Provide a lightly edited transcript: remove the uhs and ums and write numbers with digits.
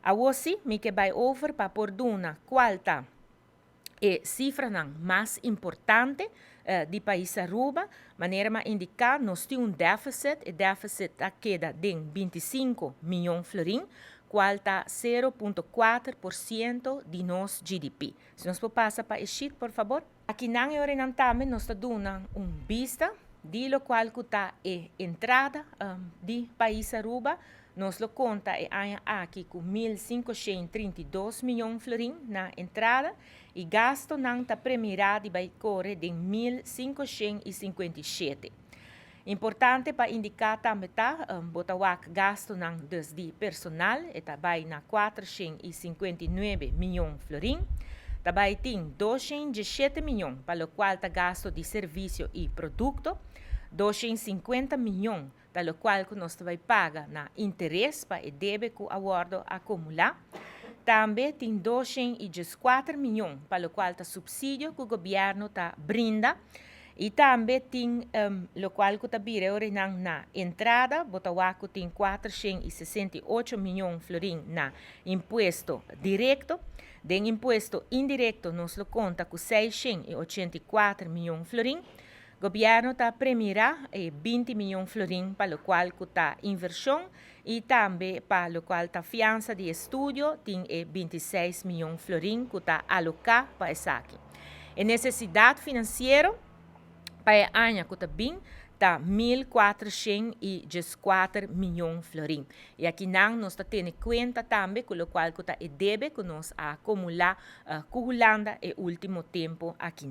Awosi, mi que vai over para porduna qualta e cifra mais importante di país Aruba, maneira ma indicar nós temos déficit, e déficit queda de 25 milhões de florim, qual está 0,4% de nosso GDP. Se nós passar para o sheet, por favor. Aqui não é orientamente, nós estamos dando vista de lo qual está a entrada de país Aruba. Nós lo conta aqui com 1.532 milhões de florim na entrada e gasto não está premiado e vai correr de 1.557. Importante para indicar também botar gasto não desde personal vai na 459 milhões de florim. Também tem 217 milhões para o qual está gasto de serviço e produto, 250 milhões para o qual nós vai pagar na interesse para o débito que o acumular. Também tem 214 milhões para o qual está subsídio que o governo está brinda. E também tem o qual está virando na entrada, botawaco tem 468 milhões de florim na imposto direto. De imposto indireto, nós lo conta com 684 milhões de florim. O governo está premiando 20 milhões de florim para o qual está inversão e também para o qual está fiança de estudo, tem 26 milhões de florim que está alocado para isso aqui. A necessidade financeira para o ano que está bem, está 1.414 milhões de florim. E aqui nós estamos tendo conta também com o qual está o débito que nós acumulamos no último tempo aqui.